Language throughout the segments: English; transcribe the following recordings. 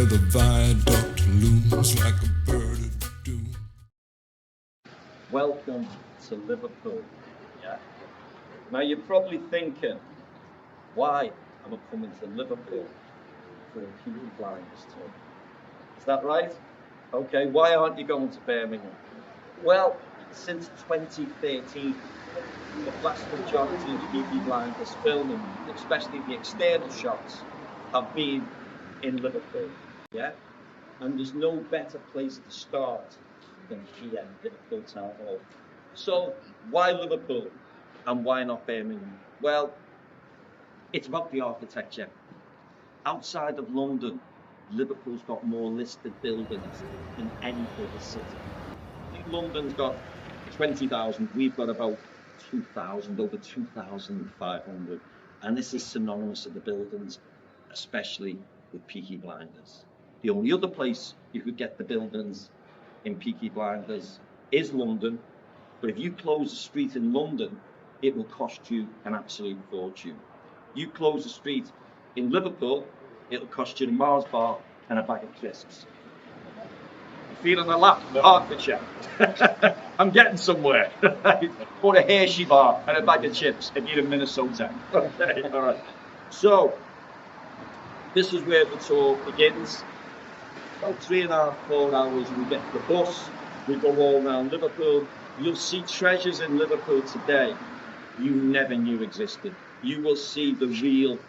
the viaduct looms like a bird of doom. Welcome to Liverpool. Yeah. Now you're probably thinking, why am I coming to Liverpool for a Peaky Blinders tour? Is that right? Okay, why aren't you going to Birmingham? Well, since 2013, the vast majority of Peaky Blinders filming, especially the external shots, have been in Liverpool. Yeah? And there's no better place to start than here, Liverpool Town Hall. So, why Liverpool and why not Birmingham? Well, it's about the architecture. Outside of London, Liverpool's got more listed buildings than any other city. I think London's got 20,000, we've got about 2,000, over 2,500. And this is synonymous with the buildings, especially with Peaky Blinders. The only other place you could get the buildings in Peaky Blinders is London, but if you close a street in London, it will cost you an absolute fortune. You close a street in Liverpool, it'll cost you a Mars bar and a bag of crisps. You feeling a laugh, Hertfordshire? I'm getting somewhere. Or a Hershey bar and a bag of chips if you're in Minnesota. Okay, all right. So, this is where the tour begins. About 3.5, 4 hours, we get the bus, we go all around Liverpool. You'll see treasures in Liverpool today you never knew existed. You will see the real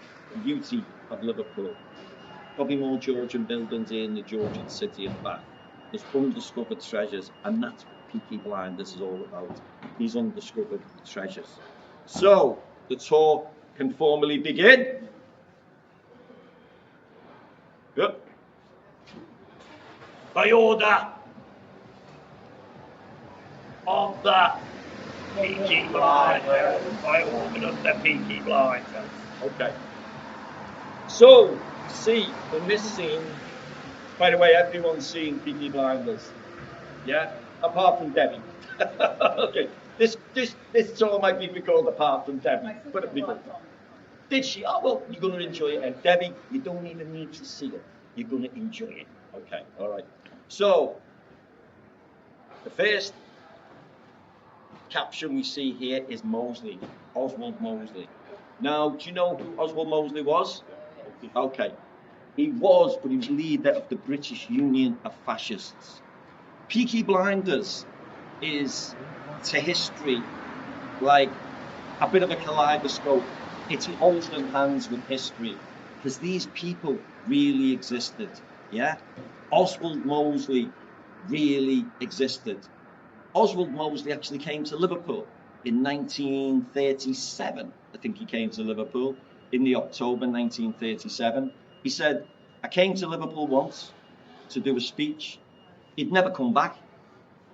beauty of Liverpool. Probably more Georgian buildings in the Georgian city of Bath. There's undiscovered treasures, and that's what Peaky Blinders is all about, these undiscovered treasures. So, the tour can formally begin. Yep. By order of the Peaky Blinders. By order of the Peaky Blinders. Okay. So, see, in this scene, by the way, everyone's seen Peaky Blinders. Yeah? Apart from Debbie. Okay. This tour might be called Apart from Debbie. But it did she? Oh, well, you're going to enjoy it. And Debbie, you don't even need to see it. You're going to enjoy it. Okay, all right. So, the first caption we see here is Mosley, Oswald Mosley. Now, do you know who Oswald Mosley was? Okay. He was leader of the British Union of Fascists. Peaky Blinders is to history like a bit of a kaleidoscope. It's holding hands with history because these people really existed. Yeah? Oswald Mosley really existed. Oswald Mosley actually came to Liverpool in 1937. I think he came to Liverpool in the October 1937. He said, I came to Liverpool once to do a speech. He'd never come back.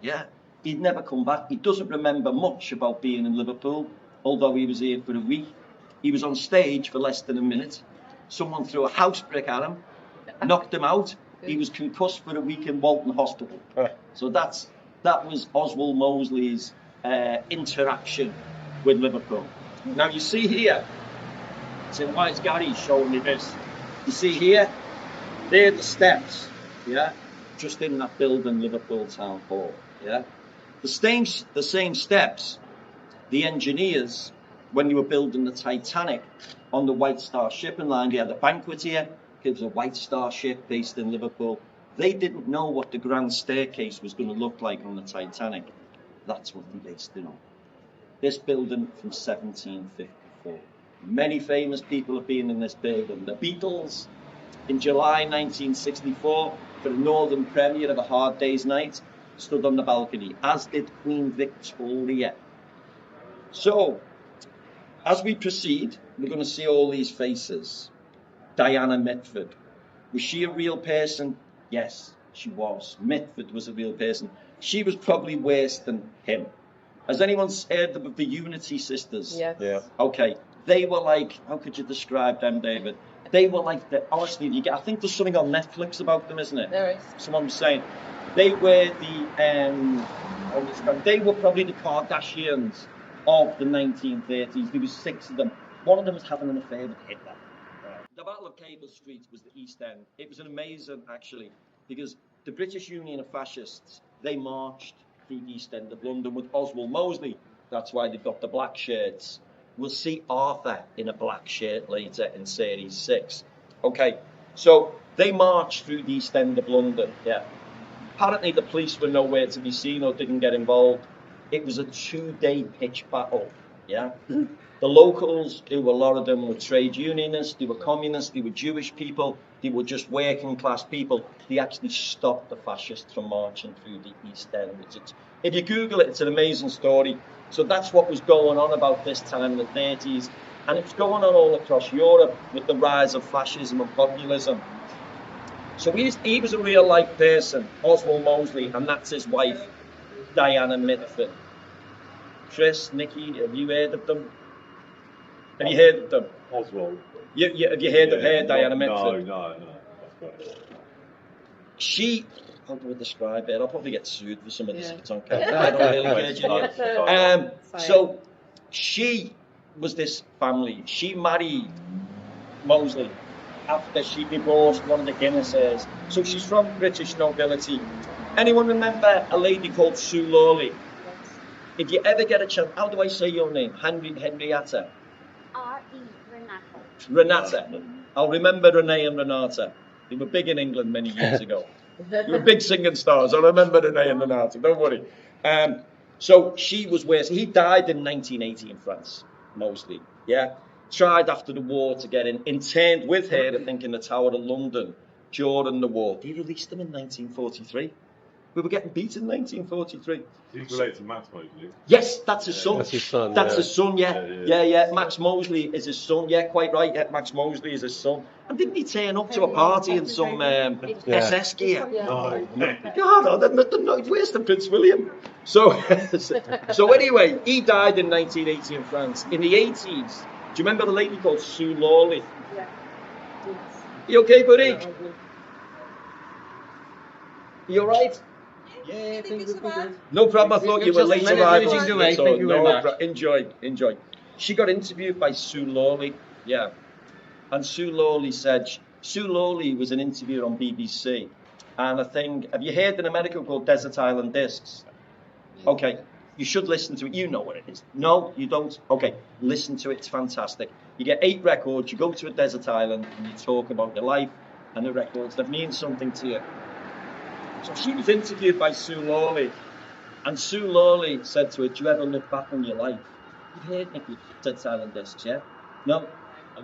Yeah, he'd never come back. He doesn't remember much about being in Liverpool, although he was here for a week. He was on stage for less than a minute. Someone threw a house brick at him, knocked him out. He was concussed for a week in Walton Hospital. So that was Oswald Mosley's interaction with Liverpool. Now you see here, it's in White's Gary showing me this. You see here, they're the steps, yeah, just in that building, Liverpool Town Hall, yeah. The same steps, the engineers, when they were building the Titanic on the White Star shipping line, they had a banquet here. It was a White Star ship based in Liverpool. They didn't know what the grand staircase was going to look like on the Titanic. That's what they based it on. This building from 1754. Many famous people have been in this building. The Beatles, in July 1964, for the Northern premiere of A Hard Day's Night, stood on the balcony, as did Queen Victoria. So, as we proceed, we're going to see all these faces. Diana Mitford. Was she a real person? Yes, she was. Mitford was a real person. She was probably worse than him. Has anyone heard of the Unity sisters? Yes. Yeah. Okay. They were like, how could you describe them, David? They were like, honestly, I think there's something on Netflix about them, isn't it? There is. Someone was saying, they were they were probably the Kardashians of the 1930s. There was 6 of them. One of them was having an affair with Hitler. the Battle of Cable Street was the East End. It was an amazing, actually, because the British Union of Fascists, they marched through the East End of London with Oswald Mosley. That's why they've got the black shirts. We'll see Arthur in a black shirt later in Series 6. Okay, so they marched through the East End of London, yeah. Apparently the police were nowhere to be seen or didn't get involved. It was a 2-day pitch battle, yeah. The locals, who a lot of them were trade unionists, they were communists, they were Jewish people, they were just working class people. They actually stopped the fascists from marching through the East End. If you Google it, it's an amazing story. So that's what was going on about this time in the 30s. And it was going on all across Europe with the rise of fascism and populism. So he was a real life person, Oswald Mosley, and that's his wife, Diana Mitford. Chris, Nikki, have you heard of them? Have you heard of them? Oswald. Have you heard of her, Diana Mitford? No. She, how do I describe it? I'll probably get sued for some of this if it's on camera. I don't really care, so she was this family. She married Mosley after she divorced one of the Guinnesses. So she's from British nobility. Anyone remember a lady called Sue Lawley? If you ever get a chance, how do I say your name? Henrietta? Renata. I'll remember Renee and Renata. They were big in England many years ago. They were big singing stars. I remember Renee and Renata, don't worry. So she was where he died in 1980 in France, mostly. Yeah. Tried after the war to get interned with her, I think, in the Tower of London during the war. They released him in 1943. We were getting beat in 1943. He's related to Max Mosley. Yes, that's his son. That's his son. That's his son, yeah. Max Mosley is his son. Yeah, quite right. Yeah, Max Mosley is his son. And didn't he turn up to a party in some SS gear? No. God, that's worse than Prince William. So anyway, he died in 1980 in France. In the 80s, do you remember the lady called Sue Lawley? Yeah. You okay, buddy? You all right? Yeah, thank you. No problem. I thought you were late arriving. Thank you very much. Enjoy. She got interviewed by Sue Lawley. Yeah. And Sue Lawley said, Sue Lawley was an interviewer on BBC. And I think, have you heard an American called Desert Island Discs? Okay. You should listen to it. You know what it is. No, you don't? Okay. Listen to it. It's fantastic. You get 8 records. You go to a desert island and you talk about your life and the records that mean something to you. So she was interviewed by Sue Lawley, and Sue Lawley said to her, do you ever look back on your life? You've heard Nicky Dead Silent Discs, yeah? No?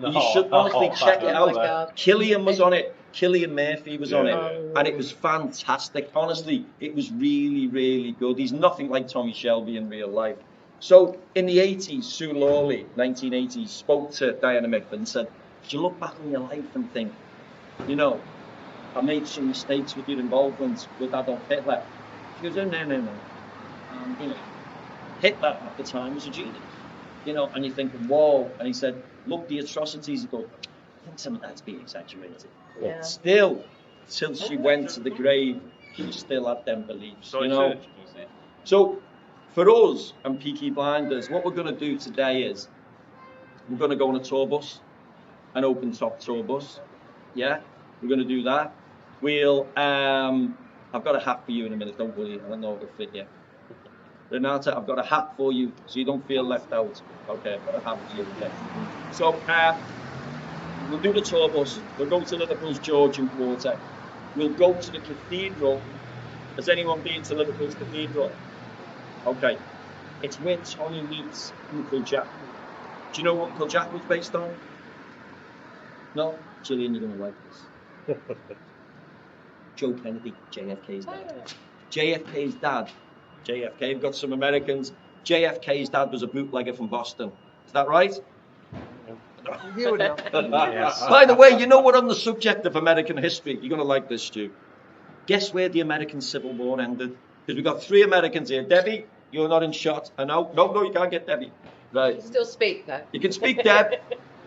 You should honestly check it out. Killian was on it. Killian Murphy was on it. And it was fantastic. Honestly, it was really, really good. He's nothing like Tommy Shelby in real life. So in the 80s, Sue Lawley, 1980s, spoke to Diana Mitford and said, do you look back on your life and think, you know, I made some mistakes with your involvement with Adolf Hitler. She goes, no. You know, Hitler at the time was a genius. You know, and you're thinking, whoa. And he said, look, the atrocities. You go, I think some of that's being exaggerated. Yeah. But still, till she went to the grave, she still had them beliefs. You know. So, for us and Peaky Blinders, what we're going to do today is we're going to go on a tour bus, an open-top tour bus. Yeah, we're going to do that. We'll, I've got a hat for you in a minute, don't worry, I don't know if it'll fit you. Renata, I've got a hat for you, so you don't feel left out. Okay, I've got a hat for you, okay. So, we'll do the tour bus, we'll go to Liverpool's Georgian Quarter, we'll go to the cathedral. Has anyone been to Liverpool's cathedral? Okay, it's where Tony meets Uncle Jack. Do you know what Uncle Jack was based on? No? Gillian, you're going to like this. Joe Kennedy, JFK's dad. JFK's dad. JFK, we've got some Americans. JFK's dad was a bootlegger from Boston. Is that right? Yes. By the way, you know what, on the subject of American history, you're going to like this, Stu. Guess where the American Civil War ended? Because we've got 3 Americans here. Debbie, you're not in shot. And no, you can't get Debbie. Right. Still speak though. You can speak, Deb.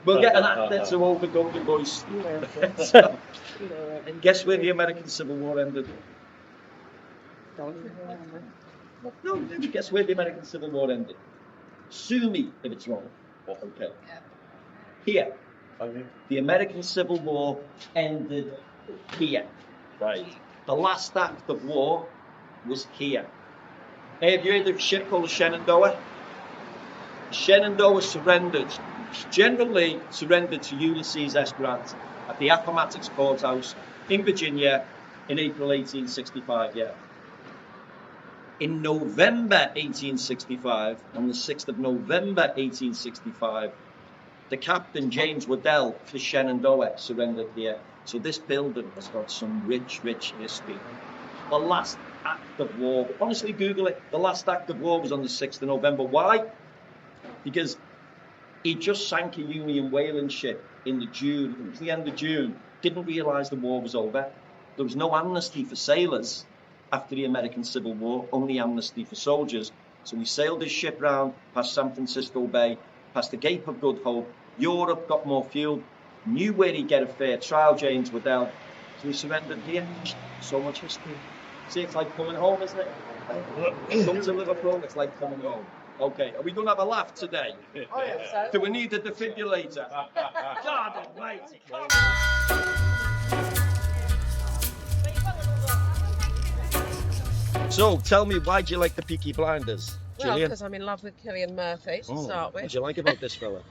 We'll get an actor to open Golden Voice. And guess where the American Civil War ended? No, guess where the American Civil War ended? Sue me if it's wrong. Okay. Here, The American Civil War ended here. Right. The last act of war was here. Have you heard of a ship called the Shenandoah? Shenandoah surrendered. Generally surrendered to Ulysses S. Grant at the Appomattox Courthouse in Virginia in April 1865. Yeah. In November 1865, on the 6th of November 1865, the captain, James Waddell, of the Shenandoah, surrendered here. So this building has got some rich, rich history. The last act of war, honestly, Google it. The last act of war was on the 6th of November. Why? Because he just sank a Union whaling ship in June. It was the end of June. Didn't realise the war was over. There was no amnesty for sailors after the American Civil War, only amnesty for soldiers. So he sailed his ship round past San Francisco Bay, past the Cape of Good Hope. Europe got more fuel, knew where he'd get a fair trial, James Waddell. So he surrendered here. So much history. See, it's like coming home, isn't it? Come to Liverpool, it's like coming home. Okay, are we going to have a laugh today? I hope so. Do we need a defibrillator? God almighty. So, tell me, why do you like the Peaky Blinders, Well, Gillian? because I'm in love with Cillian Murphy to start What with. do you like about this fella?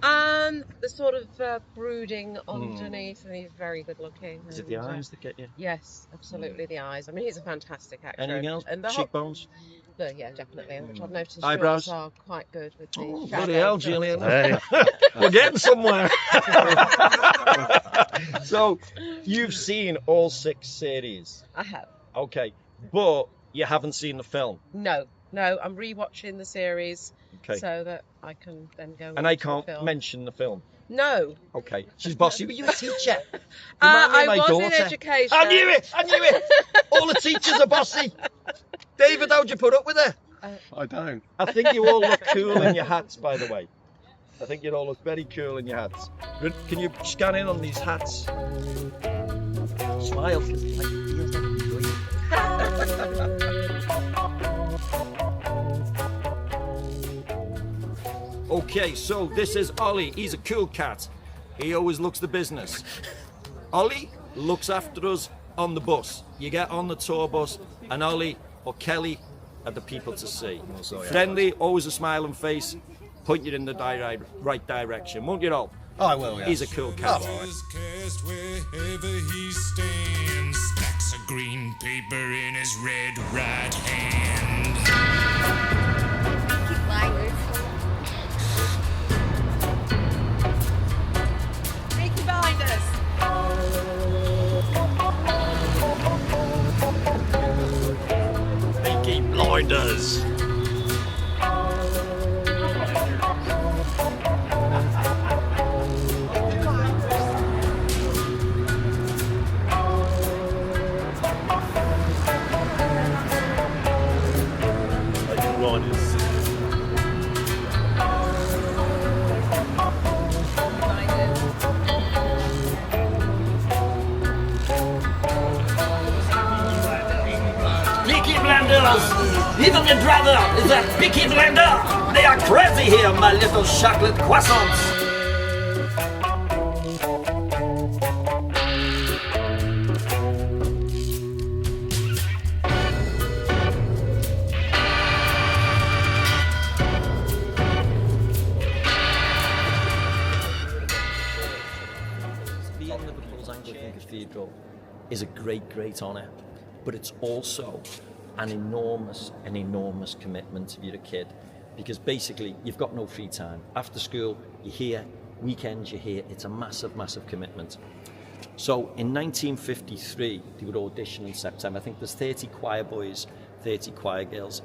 The sort of brooding underneath, and he's very good looking. Is it the and, eyes that get you? Yes, absolutely the eyes. I mean, he's a fantastic actor. Anything else? And the Cheekbones? yeah, definitely. Which I've noticed Eyebrows? yours are quite good with the Oh, shadows. bloody hell, Gillian. Hey. We're getting somewhere. So, you've seen all 6 series. I have. Okay, but you haven't seen the film. No, I'm rewatching the series Okay. so that I can then go. And I into the can't film. mention the film. No. Okay. She's bossy. Were you a teacher? I was in education. I knew it. All the teachers are bossy. David, how'd you put up with her? I don't. I think you all look cool in your hats, by the way. I think you all look very cool in your hats. Can you scan in on these hats? Smile, because it feels like you're enjoying it. Okay, so this is Ollie. He's a cool cat. He always looks the business. Ollie looks after us on the bus. You get on the tour bus, and Ollie or Kelly are the people to see. Friendly, always a smiling face, point you in the right direction, won't you all? I will, yes. He's a cool cat. His cast wherever he stands. Stacks of green paper in his red right hand. Peaky Blinders. Peaky Blinders. Peaky Blinders! Even your brother is a Peaky Blinder! They are crazy here, my little chocolate croissants! Being Liverpool's Anglican Cathedral is a great, great honour, but it's also an enormous commitment if you're a kid, because basically you've got no free time. After school, you're here, weekends, you're here. It's a massive, massive commitment. So in 1953, they would audition in September. I think there's 30 choir boys, 30 choir girls.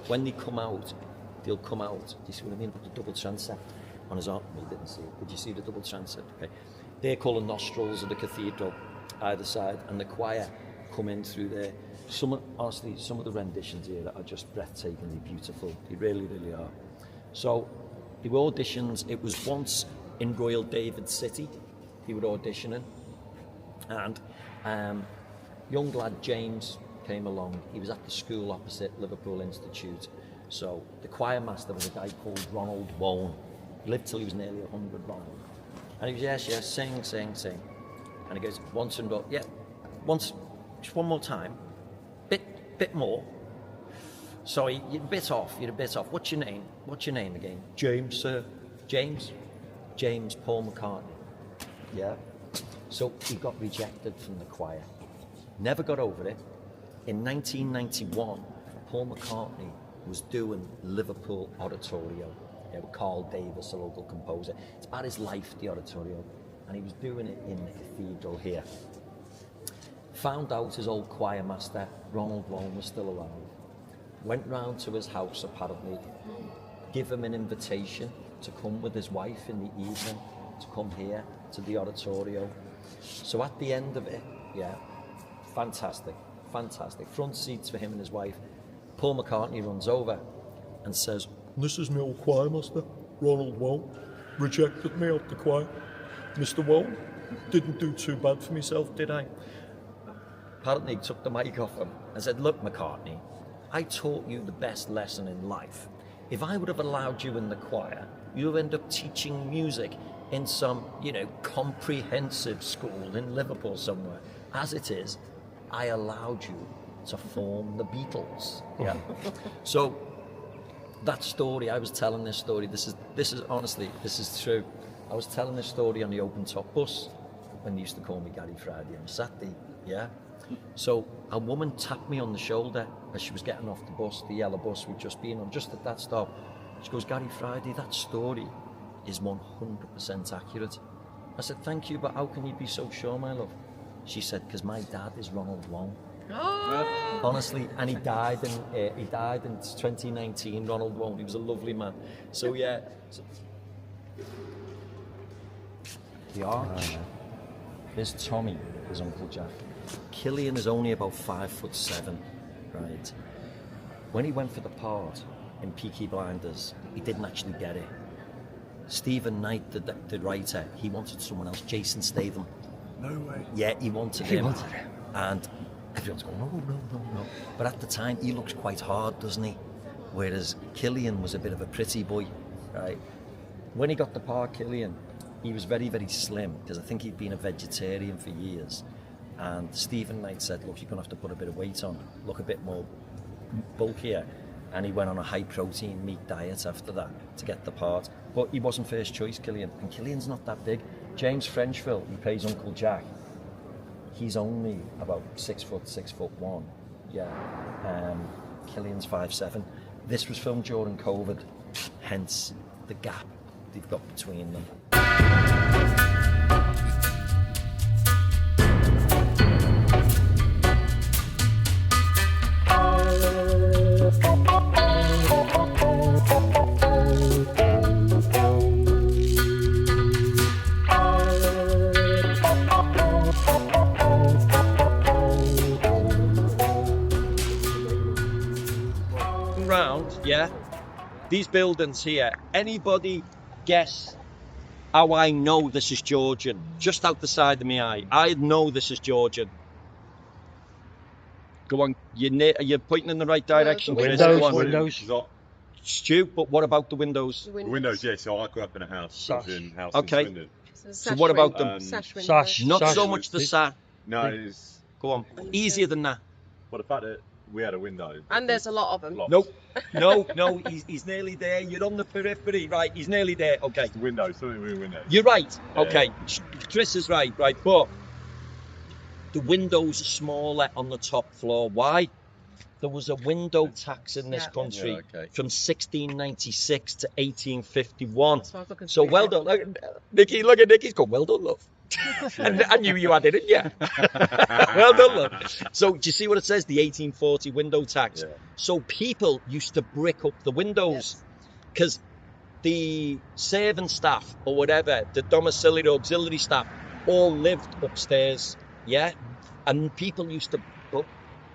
When they come out, they'll come out. Do you see what I mean? With the double transept on his arm. Well, you didn't see it. Did you see the double transept? Okay. They're called the nostrils of the cathedral, either side, and the choir come in through there. Honestly, some of the renditions here are just breathtakingly beautiful. They really, really are. So, they were auditions. It was once in Royal David City. They were auditioning, and young lad James came along. He was at the school opposite Liverpool Institute. So the choir master was a guy called Ronald Wone. He lived till he was nearly 100, Ronald. And he goes, yes, sing. And he goes, once and row, yeah, once, just one more time, bit more. Sorry, you're a bit off. What's your name again? James, sir. James Paul McCartney. Yeah. So he got rejected from the choir. Never got over it. In 1991, Paul McCartney was doing Liverpool Oratorio. With Carl Davis, the local composer. It's about his life, the Oratorio. And he was doing it in the cathedral here. Found out his old choir master, Ronald Wone, was still alive. Went round to his house, apparently, give him an invitation to come with his wife in the evening, to come here to the Oratorio. So at the end of it, yeah, fantastic. Front seats for him and his wife. Paul McCartney runs over and says, "This is my old choir master, Ronald Wone. Rejected me out the choir. Mr. Wone, didn't do too bad for myself, did I?" Apparently he took the mic off him and said, "Look, McCartney, I taught you the best lesson in life. If I would have allowed you in the choir, you would end up teaching music in some, comprehensive school in Liverpool somewhere. As it is, I allowed you to form the Beatles." Yeah. So that story, I was telling this story, this is honestly, this is true. I was telling this story on the open top bus when they used to call me Gary Friday on Saturday, yeah? So a woman tapped me on the shoulder as she was getting off the bus, the yellow bus we'd just been on, just at that stop. She goes, "Gary Friday, that story is 100% accurate." I said, "Thank you, but how can you be so sure, my love?" She said, "Because my dad is Ronald Wone." Oh. Honestly, and he died in 2019. Ronald Wone. He was a lovely man. So yeah, the arch. There's Tommy, his Uncle Jack. Killian is only about 5'7", right? When he went for the part in Peaky Blinders, he didn't actually get it. Stephen Knight, the writer, he wanted someone else. Jason Statham. No way. Yeah, he wanted him. And everyone's going, no. But at the time, he looks quite hard, doesn't he? Whereas Killian was a bit of a pretty boy, right? When he got the part, Killian, he was very, very slim, because I think he'd been a vegetarian for years. And Stephen Knight said, "Look, you're going to have to put a bit of weight on, look a bit more bulkier." And he went on a high-protein meat diet after that to get the part. But he wasn't first choice, Killian. And Killian's not that big. James Frenchville, he plays Uncle Jack. He's only about 6'1". Yeah. Killian's 5'7". This was filmed during COVID, hence the gap they've got between them. Yeah, these buildings here, anybody guess how I know this is Georgian? Just out the side of my eye, I know this is Georgian. Go on, you're pointing in the right direction. Windows. Stu, but what about the windows? The Windows, yeah. So I grew up in a house. Okay. Windows. So what about them? Sash. Not so much the sash. No, it's... Go on, easier than that. Well, the fact that we had a window. And there's a lot of them. No, he's nearly there. You're on the periphery, right? He's nearly there. Okay. It's windows, something with windows. You're right. Yeah. Okay. Chris is right. But the windows are smaller on the top floor. Why? There was a window tax in this country from 1696 to 1851. So well done. Look at Nicky's going, "Well done, love." And I knew you had it, didn't you? Well done, love. So do you see what it says? The 1840 window tax. Yeah. So people used to brick up the windows because the servant staff or whatever, the domiciliary or auxiliary staff, all lived upstairs. Yeah, and people used to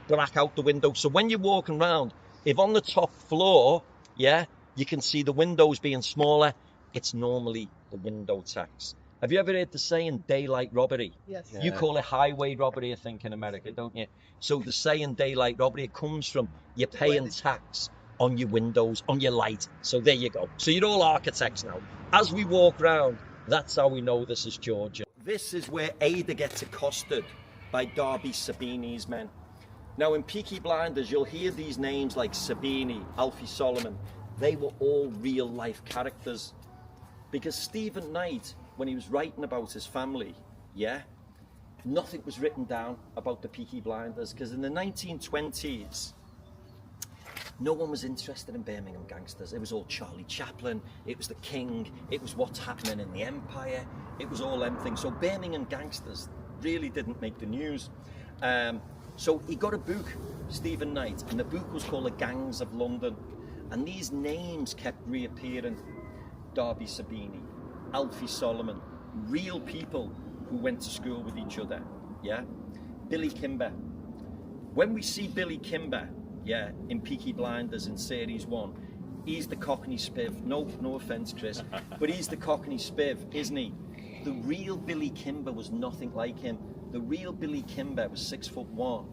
black out the window. So when you're walking around, if on the top floor, yeah, you can see the windows being smaller, it's normally the window tax. Have you ever heard the saying daylight robbery? Yes. You call it highway robbery, I think, in America, don't you? So the saying daylight robbery, it comes from you're paying tax on your windows, on your light. So there you go. So you're all architects now. As we walk around, That's how we know this is Georgian. This is where Ada gets accosted by Darby Sabini's men. Now in Peaky Blinders, you'll hear these names like Sabini, Alfie Solomon. They were all real life characters. Because Stephen Knight, when he was writing about his family, yeah, nothing was written down about the Peaky Blinders, because in the 1920s, no one was interested in Birmingham gangsters. It was all Charlie Chaplin, it was the King, it was what's happening in the Empire, it was all them things. So Birmingham gangsters really didn't make the news. So he got a book, Stephen Knight, and the book was called The Gangs of London. And these names kept reappearing. Darby Sabini, Alfie Solomon, real people who went to school with each other, yeah? Billy Kimber. When we see Billy Kimber, yeah, in Peaky Blinders in Series 1, he's the Cockney Spiv. No offence, Chris, but he's the Cockney Spiv, isn't he? The real Billy Kimber was nothing like him. The real Billy Kimber was 6'1".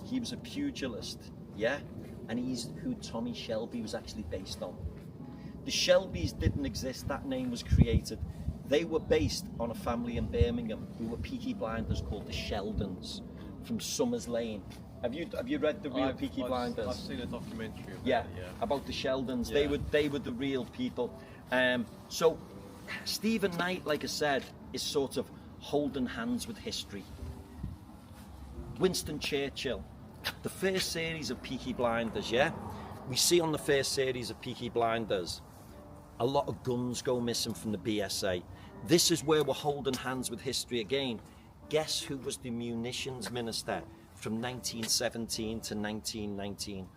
He was a pugilist, yeah? And he's who Tommy Shelby was actually based on. The Shelbys didn't exist, that name was created. They were based on a family in Birmingham who were Peaky Blinders called the Sheldons from Summers Lane. Have you read the real Peaky Blinders? I've seen a documentary of yeah, that, yeah. About the Sheldons. Yeah. They were the real people. So Stephen Knight, like I said, is sort of holding hands with history. Winston Churchill, the first series of Peaky Blinders, yeah? We see on the first series of Peaky Blinders, a lot of guns go missing from the BSA. This is where we're holding hands with history again. Guess who was the munitions minister from 1917 to 1919?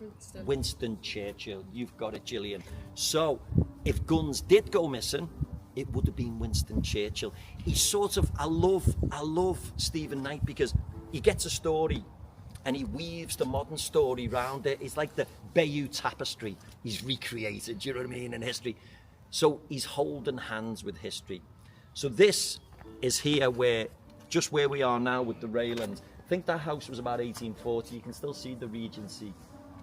Winston Churchill. You've got it, Gillian. So, if guns did go missing, it would have been Winston Churchill. He's sort of, I love Stephen Knight because he gets a story and he weaves the modern story around it. It's like the Bayeux Tapestry. He's recreated, do you know what I mean, in history. So he's holding hands with history. So this is here just where we are now with the railings. I think that house was about 1840. You can still see the Regency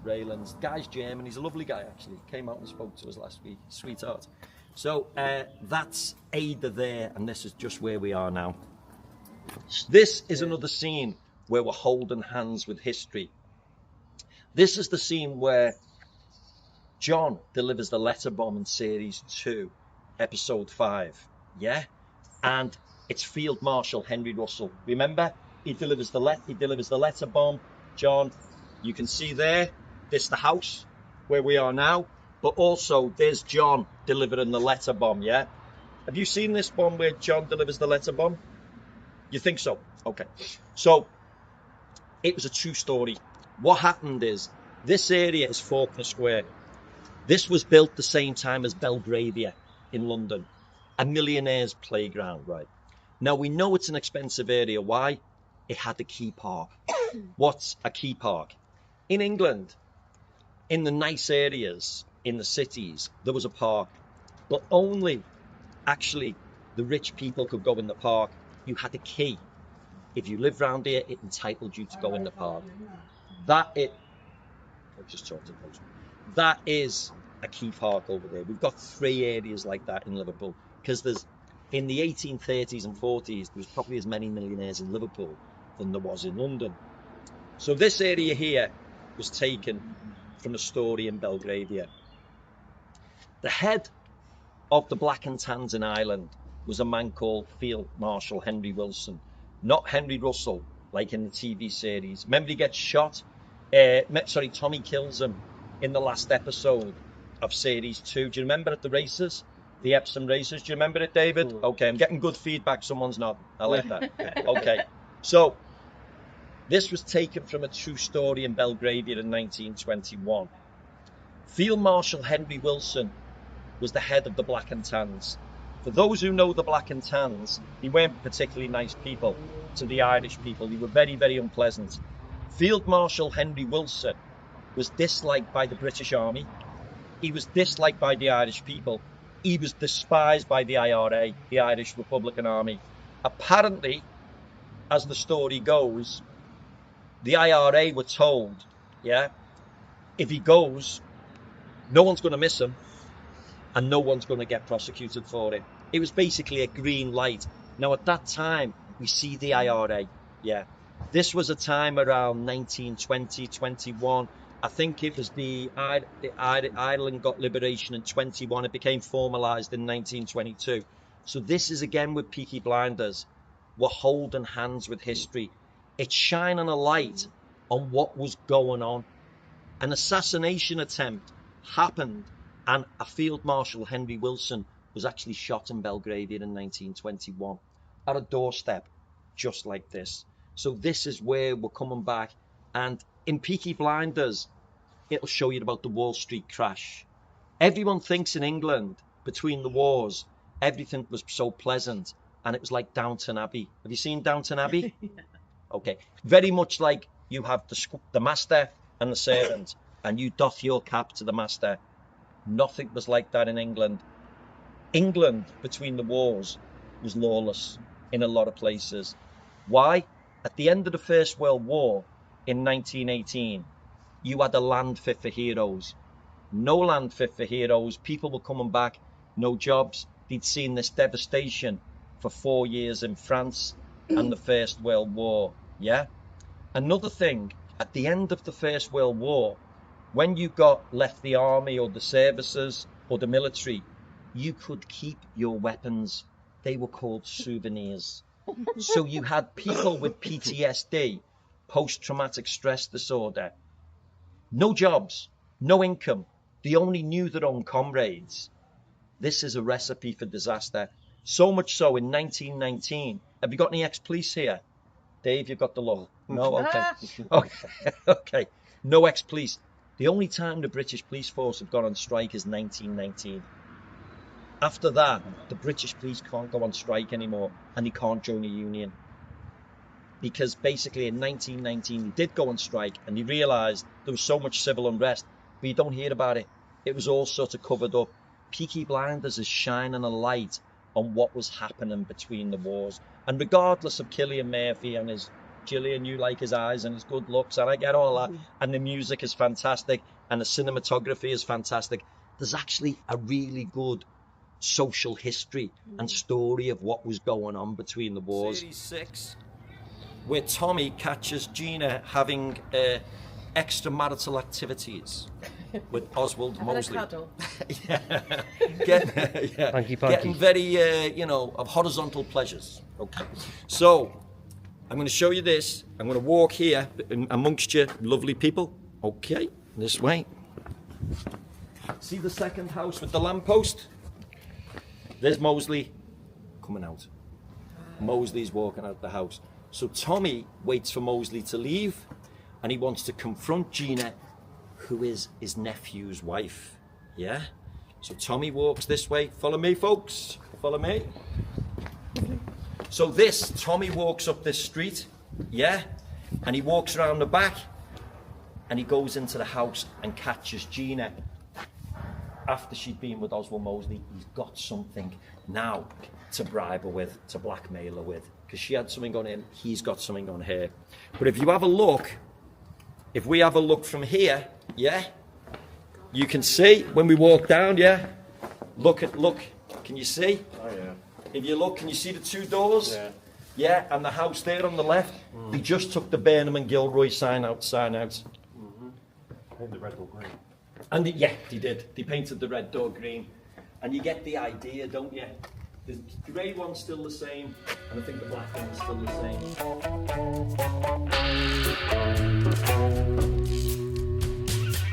railings. Guy's German. He's a lovely guy, actually. Came out and spoke to us last week. Sweetheart. So that's Ada there, and this is just where we are now. This is another scene where we're holding hands with history. This is the scene where John delivers the letter bomb in Series 2, Episode 5, yeah? And it's Field Marshal Henry Russell. Remember, he delivers the letter bomb. John, you can see there, this is the house where we are now, but also there's John delivering the letter bomb, yeah? Have you seen this one where John delivers the letter bomb? You think so? Okay. So, it was a true story. What happened is, this area is Faulkner Square. This was built the same time as Belgravia in London, a millionaire's playground, right? Now, we know it's an expensive area. Why? It had a key park. What's a key park? In England, in the nice areas, in the cities, there was a park, but only actually the rich people could go in the park. You had a key. If you lived round here, it entitled you to go in the park. That is a key park over there. We've got 3 areas like that in Liverpool, because there's, in the 1830s and 40s, there was probably as many millionaires in Liverpool than there was in London. So this area here was taken from a story in Belgravia. The head of the Black and Tans in Ireland was a man called Field Marshal Henry Wilson, not Henry Russell, like in the TV series. Remember, he gets shot? Tommy kills him in the last episode of Series 2. Do you remember at the races? The Epsom races? Do you remember it, David? Okay, I'm getting good feedback. Someone's not. I like that. Okay, so this was taken from a true story in Belgravia in 1921. Field Marshal Henry Wilson was the head of the Black and Tans. For those who know the Black and Tans, they weren't particularly nice people to the Irish people. They were very, very unpleasant. Field Marshal Henry Wilson was disliked by the British Army. He was disliked by the Irish people. He was despised by the IRA, the Irish Republican Army. Apparently, as the story goes, the IRA were told, yeah, if he goes, no one's going to miss him and no one's going to get prosecuted for it. It was basically a green light. Now at that time, we see the IRA. Yeah. This was a time around 1920, 21. I think it was Ireland got liberation in 21. It became formalised in 1922. So this is again with Peaky Blinders. We're holding hands with history. It's shining a light on what was going on. An assassination attempt happened, and a Field Marshal, Henry Wilson, was actually shot in Belgravia in 1921 at a doorstep just like this. So this is where we're coming back. And in Peaky Blinders, it'll show you about the Wall Street crash. Everyone thinks in England, between the wars, everything was so pleasant, and it was like Downton Abbey. Have you seen Downton Abbey? Okay. Very much like you have the master and the servant, and you doff your cap to the master. Nothing was like that in England. England, between the wars, was lawless in a lot of places. Why? At the end of the First World War, in 1918, you had a land fit for heroes. No land fit for heroes. People were coming back, no jobs. They'd seen this devastation for 4 years in France and the First World War. Yeah? Another thing, at the end of the First World War, when you left the army or the services or the military, you could keep your weapons. They were called souvenirs. So you had people with PTSD, post-traumatic stress disorder, no jobs, no income. They only knew their own comrades. This is a recipe for disaster. So much so in 1919. Have you got any ex-police here? Dave, you've got the law. No? Okay. Okay. No ex-police. The only time the British police force have gone on strike is 1919. After that, the British police can't go on strike anymore, and they can't join a union. Because basically in 1919 they did go on strike, and they realised there was so much civil unrest, but you don't hear about it. It was all sort of covered up. Peaky Blinders is shining a light on what was happening between the wars. And regardless of Cillian Murphy and his Gillian, you like his eyes and his good looks, and I get all that, and the music is fantastic, and the cinematography is fantastic, there's actually a really good social history and story of what was going on between the wars. Series 6, where Tommy catches Gina having extramarital activities with Oswald Mosley. Getting very, of horizontal pleasures. Okay. So, I'm going to show you this. I'm going to walk here amongst you lovely people. Okay, this way. See the second house with the lamppost? There's Mosley coming out. Mosley's walking out the house. So Tommy waits for Mosley to leave, and he wants to confront Gina, who is his nephew's wife. Yeah? So Tommy walks this way. Follow me, folks. Follow me. So Tommy walks up this street, yeah? And he walks around the back, and he goes into the house and catches Gina. After she'd been with Oswald Mosley, he's got something now to bribe her with, to blackmail her with. Because she had something on him, he's got something on her. But if you have a look, if we have a look from here, yeah, you can see when we walk down, yeah, look, can you see? Oh yeah. If you look, can you see the two doors? Yeah. Yeah, and the house there on the left, they just took the Burnham and Gilroy sign out. Mm-hmm. And the red or green. And they did. They painted the red door green. And you get the idea, don't you? The grey one's still the same, and I think the black one's still the same.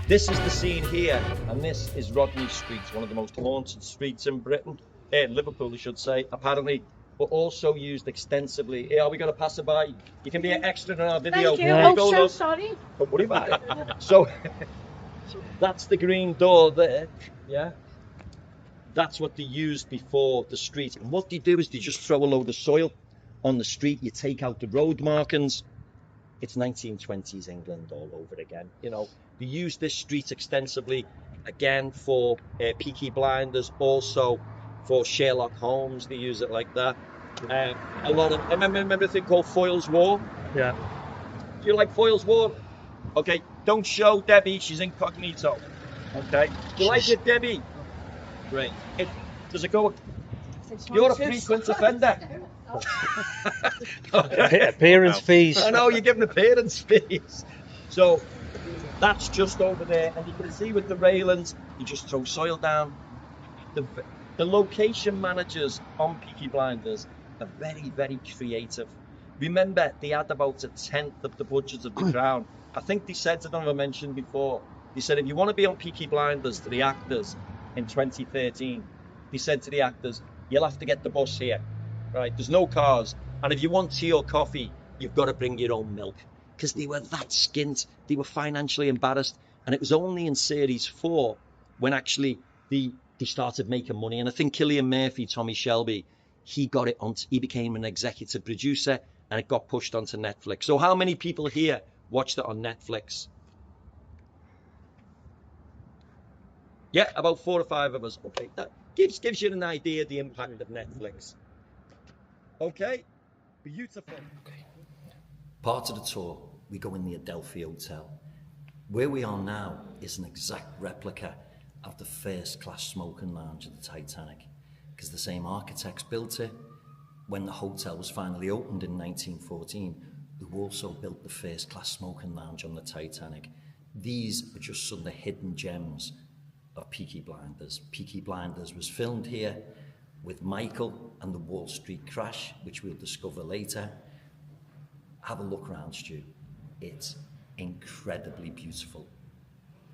This is the scene here, and this is Rodney Street, one of the most haunted streets in Britain. Liverpool, I should say. Apparently, but also used extensively. Are we going to pass it by? You can be an extra in our video. Thank you. So sorry. Don't worry about it. So, that's the green door there. Yeah. That's what they used before the street. And what they do is they just throw a load of soil on the street. You take out the road markings. It's 1920s England all over again. They use this street extensively, again, for Peaky Blinders, also for Sherlock Holmes. They use it like that. I remember a thing called Foyle's War. Yeah. Do you like Foyle's War? Okay, don't show Debbie, she's incognito. Okay. Do you like it, Debbie? Great. Does it go? You're a frequent offender. Appearance fees. I know, you're giving appearance fees. So that's just over there, and you can see with the railings, you just throw soil down. The location managers on Peaky Blinders are very, very creative. Remember, they had about a tenth of the budget of the Crown. I think they said, I don't know if I mentioned before, they said if you want to be on Peaky Blinders to the actors in 2013, they said to the actors, you'll have to get the bus here, right? There's no cars, and if you want tea or coffee, you've got to bring your own milk. Because they were that skint, they were financially embarrassed, and it was only in series 4 when actually they started making money. And I think Cillian Murphy, Tommy Shelby, he got it on. He became an executive producer, and it got pushed onto Netflix. So how many people here watched it on Netflix? Yeah, about 4 or 5 of us. Okay, that gives you an idea of the impact of Netflix. Okay, beautiful. Part of the tour, we go in the Adelphi Hotel. Where we are now is an exact replica of the first-class smoking lounge of the Titanic, because the same architects built it when the hotel was finally opened in 1914, who also built the first-class smoking lounge on the Titanic. These are just some of the hidden gems of Peaky Blinders. Peaky Blinders was filmed here with Michael and the Wall Street crash, which we'll discover later. Have a look around, Stu. It's incredibly beautiful.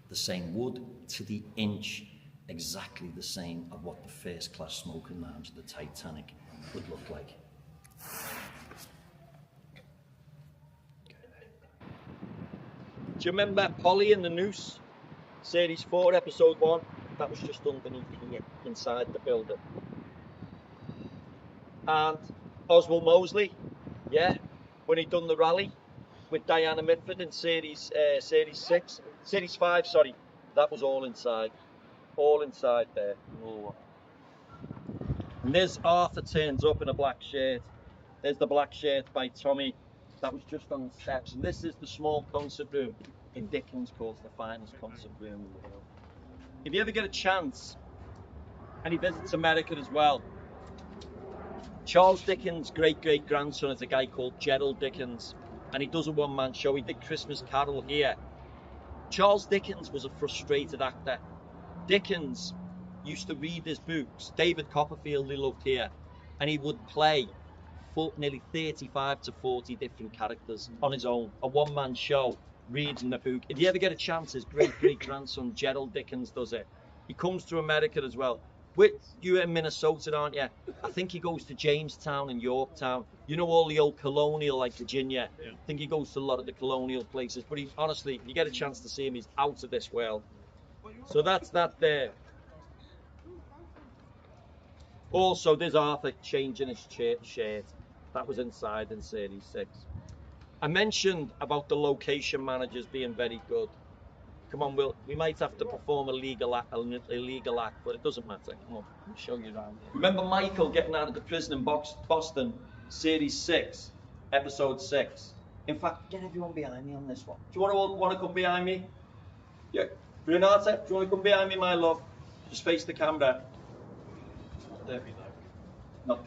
The same wood to the inch, exactly the same of what the first-class smoking lounge of the Titanic would look like. Do you remember Polly and the Noose? Series 4, episode 1? That was just underneath here, inside the building. And Oswald Mosley, yeah, when he done the rally with Diana Mitford in series 5, sorry, that was all inside there. Oh. And there's Arthur turns up in a black shirt. There's the black shirt by Tommy. That was just on the steps. And this is the small concert room in Dickens, called the finest concert room in the world. If you ever get a chance, and he visits America as well, Charles Dickens' great-great-grandson is a guy called Gerald Dickens, and he does a one-man show. He did Christmas Carol here. Charles Dickens was a frustrated actor. Dickens used to read his books. David Copperfield, he loved here, and he would play nearly 35 to 40 different characters on his own, a one-man show, reading the book. If you ever get a chance, his great-great-grandson Gerald Dickens does it. He comes to America as well. You're in Minnesota, aren't you? I think he goes to Jamestown and Yorktown. You know, all the old colonial, like Virginia. Yeah. I think he goes to a lot of the colonial places. But he, honestly, if you get a chance to see him, he's out of this world. So that's that there. Also, there's Arthur changing his shirt. That was inside in Series 6. I mentioned about the location managers being very good. Come on, we might have to perform an illegal act, but it doesn't matter. Come on, I'll show you around. Remember Michael getting out of the prison in Boston, Series 6, Episode 6. In fact, get everyone behind me on this one. Do you want to come behind me? Yeah. Renata, do you want to come behind me, my love? Just face the camera. There we go. No.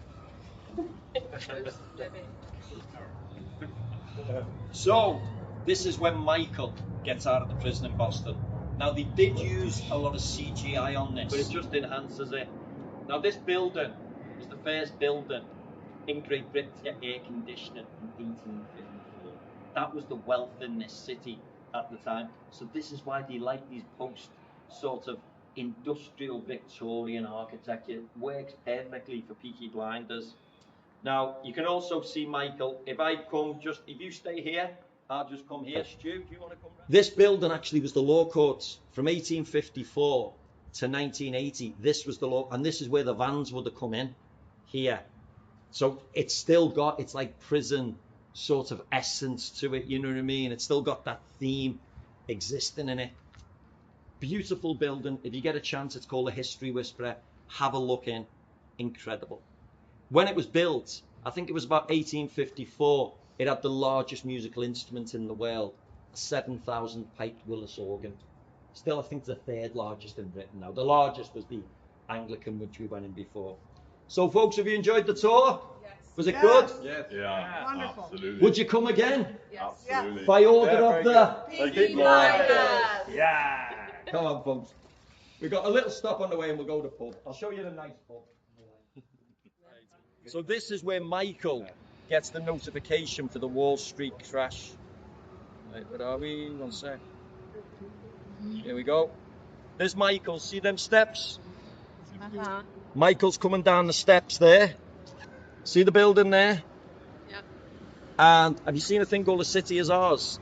So, this is when Michael gets out of the prison in Boston. Now, they did use a lot of CGI on this, but it just enhances it. Now, this building was the first building in Great Britain to get air conditioning in 1854. That was the wealth in this city at the time. So this is why they like these post sort of industrial Victorian architecture. It works perfectly for Peaky Blinders. Now, you can also see Michael, if you stay here, I'll just come here. Stu, do you want to come round? This building actually was the law courts from 1854 to 1980. This was the law, and this is where the vans would have come in, here. So it's still got, it's like prison sort of essence to it, you know what I mean? It's still got that theme existing in it. Beautiful building. If you get a chance, it's called a History Whisperer. Have a look in. Incredible. When it was built, I think it was about 1854, it had the largest musical instrument in the world, a 7,000 piped Willis organ. Still, I think it's the third largest in Britain now. The largest was the Anglican, which we went in before. So, folks, have you enjoyed the tour? Was it good? Yeah. Wonderful. Absolutely. Would you come again? Absolutely. If I ordered off the... Peaky Blinders. Yeah. Come on, folks. We've got a little stop on the way and we'll go to the pub. I'll show you the nice pub. So this is where Michael gets the notification for the Wall Street crash. Right, where are we? 1 sec. Here we go. There's Michael. See them steps? Uh-huh. Michael's coming down the steps there. See the building there? Yep. And have you seen a thing called The City Is Ours?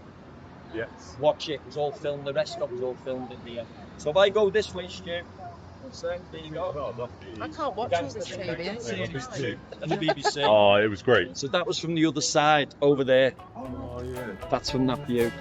Yes. Watch it. It was all filmed. The rest of it was all filmed in here. So if I go this way, Stu. 1 sec. There you go. I can't watch all this TV. And the BBC. Oh, it was great. So that was from the other side, over there. Oh, yeah. That's from that view.